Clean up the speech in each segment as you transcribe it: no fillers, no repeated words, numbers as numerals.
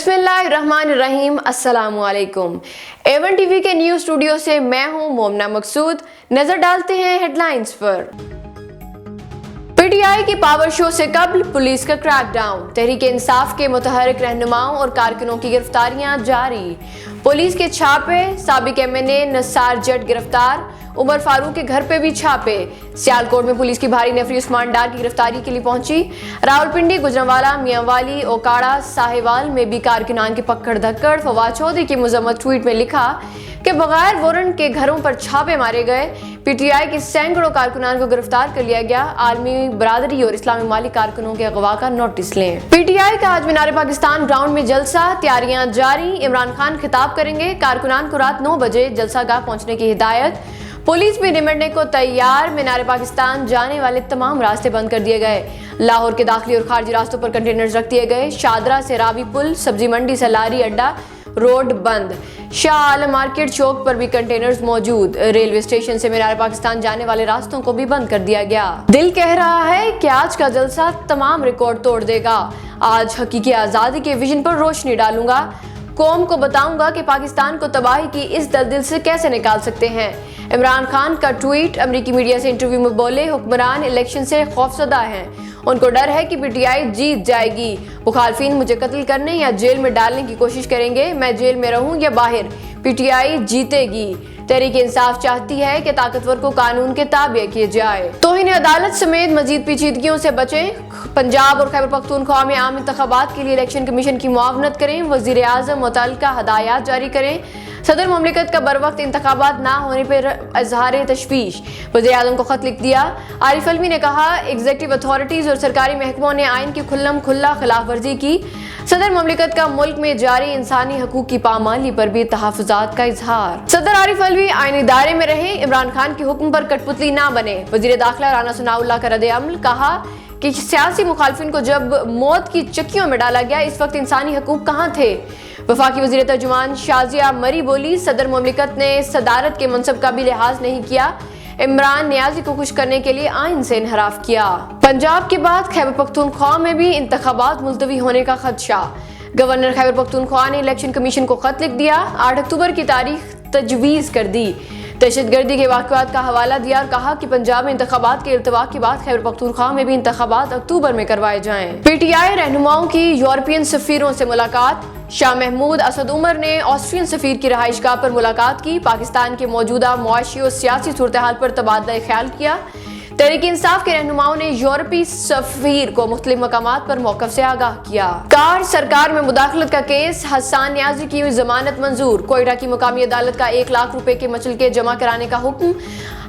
बिस्मिल्लाहिर्रहमानिर्रहीम, अस्सलाम वालेकुम। A1 टीवी के न्यूज़ स्टूडियो से मैं हूं मोमना मकसूद। नजर डालते हैं हेडलाइंस पर। पीटीआई की पावर शो से कबल पुलिस का क्रैकडाउन, तहरीक इंसाफ के मुतहर्रिक रहनुमाओं और कारकुनों की गिरफ्तारियां जारी। पुलिस के छापे, साबिक एमएनए नसार जट गिरफ्तार, उमर फारूक के घर पे भी छापे। सियालकोट में पुलिस की भारी नफरी उस्मान डार की गिरफ्तारी के लिए पहुंची। रावलपिंडी, गुजरांवाला, मियांवाली, ओकाड़ा, साहिवाल में भी कारकुनान की पकड़ धक्कड़। फवाद चौधरी की मुजम्मत ट्वीट में लिखा कि बगैर वारंट के घरों पर छापे मारे गए। पीटीआई के सैकड़ों कारकुनान को गिरफ्तार कर लिया गया। आलमी बरादरी और इस्लामी मालिक कारकुनों के अगवा का नोटिस लें। पीटीआई का आज मीनार पाकिस्तान ग्राउंड में जलसा, तैयारियां जारी। इमरान खान खिताब करेंगे। कारकुनान को रात 9 बजे जलसा गाह पहुंचने की हिदायत। पुलिस भी निमटने को तैयार। मीनार पाकिस्तान जाने वाले तमाम रास्ते बंद कर दिए गए। लाहौर के दाखिली और खारजी रास्तों पर कंटेनर्स रख दिए गए। शादरा से रावी पुल, सब्जी मंडी से लारी अड्डा रोड बंद। शाह आलम मार्केट चौक पर भी कंटेनर्स मौजूद। रेलवे स्टेशन से मीनार पाकिस्तान जाने वाले रास्तों को भी बंद कर दिया गया। दिल कह रहा है कि आज का जलसा तमाम रिकॉर्ड तोड़ देगा। आज हकीकी आज़ादी के विजन पर रोशनी डालूंगा। कौम को बताऊंगा कि पाकिस्तान को तबाही की इस दलदल से कैसे निकाल सकते हैं। इमरान खान का ट्वीट। अमेरिकी मीडिया से इंटरव्यू में बोले, हुक्मरान इलेक्शन से खौफजदा हैं, उनको डर है कि पीटीआई जीत जाएगी। मुखालफिन मुझे कत्ल करने या जेल में डालने की कोशिश करेंगे। मैं जेल में रहूं या बाहर, पीटीआई जीतेगी। तहरीक इंसाफ चाहती है कि ताकतवर को कानून के ताबे किए जाए। तौहीन अदालत समेत मजीद पेचीदगियों से बचें। पंजाब और खैबर पख्तूनख्वा में आम इंतखाबात के लिए इलेक्शन कमीशन की मुआवनत करें। वज़ीर आज़म मुतल्लिका हदायत जारी करें। सदर मुमलिकत का बरवक्त इंतखाबात ना होने पर इजहार तशवीश, वज़ीर आज़म को खत लिख दिया। आरिफ अलवी ने कहा, एग्जीक्यूटिव अथॉरिटीज और सरकारी महकमों ने आइन की खुल्लम खुल्ला खिलाफ वर्जी की। सदर मुमलिकत का मुल्क में जारी इंसानी हकूक की पामाली पर भी तहफ़्फ़ुज़ात का इजहार। सदर आरिफ अलवी आईनी दायरे में रहे, इमरान खान के हुक्म पर कठपुतली ना बने। वज़ीर दाखिला राना सनाउल्लाह का रद्द-ए-अमल, कहा कि सियासी मुखालफिन को जब मौत की चक्कियों में डाला गया, इस वक्त इंसानी हकूक कहाँ थे। वफाकी वज़ीर तर्जुमान शाजिया मरी बोली, सदर मुमलिकत ने सदारत के मनसब का भी लिहाज नहीं किया। इमरान नियाजी को खुश करने के लिए आइन से इनहराफ किया। पंजाब के बाद खैबर पख्तूनख्वा में भी इंतखाबात मुलतवी होने का खदशा। गवर्नर खैबर पख्तूनख्वा ने इलेक्शन कमीशन को खत लिख दिया। 8 अक्टूबर की तारीख तजवीज कर दी। दहशतगर्दी के वाक़यात का हवाला दिया और कहा कि पंजाब में इंतखाबात के इल्तिवाक़ के बाद खैबर पख्तूनख्वा में भी इंतखाबात अक्टूबर में करवाए जाएं। पीटीआई रहनुमाओं की यूरोपियन सफ़ीरों से मुलाकात। शाह महमूद असद उमर ने ऑस्ट्रियन सफ़ीर की रहाइशगाह पर मुलाकात की। पाकिस्तान के मौजूदा मुआशी और सियासी सूरत-ए-हाल पर तबादला ख्याल किया। तहरीक इंसाफ के रहनुमाओं ने यूरोपीय सफ़ीर को मुख्तलिफ मकामात पर मौक़िफ़ से आगाह किया। कार सरकार में मुदाखलत का केस, हसन नियाज़ी की जमानत मंजूर। कोयटा की मुकामी अदालत का 1 लाख रुपए के मचलके जमा कराने का हुक्म।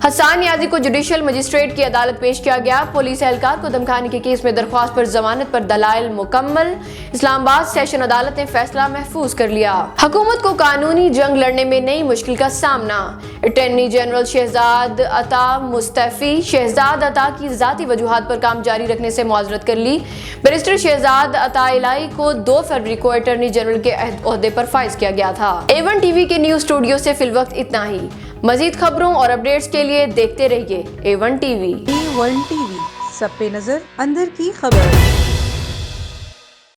हसन नियाज़ी को जुडिशल मजिस्ट्रेट की अदालत पेश किया गया। पुलिस एहलकार को धमकाने के केस में दरख्वास्त पर जमानत पर दलाइल मुकम्मल। इस्लामाबाद सेशन अदालत ने फैसला महफूज कर लिया। हुकूमत को कानूनी जंग लड़ने में नई मुश्किल का सामना। अटॉर्नी जनरल शहजाद अता मुस्तफ़ी। शहजाद अता की ज़ाती वजूहात पर काम जारी रखने से मुआज़रत कर ली। बैरिस्टर शहजाद अता इलाही को 2 फरवरी को अटॉर्नी जनरल के ओहदे पर फाइज किया गया था। A1 टीवी के न्यूज़ स्टूडियो से फिलवक्त इतना ही। मजीद खबरों और अपडेट्स के लिए देखते रहिए A1 टीवी। A1 टीवी, सब पे नजर, अंदर की खबर।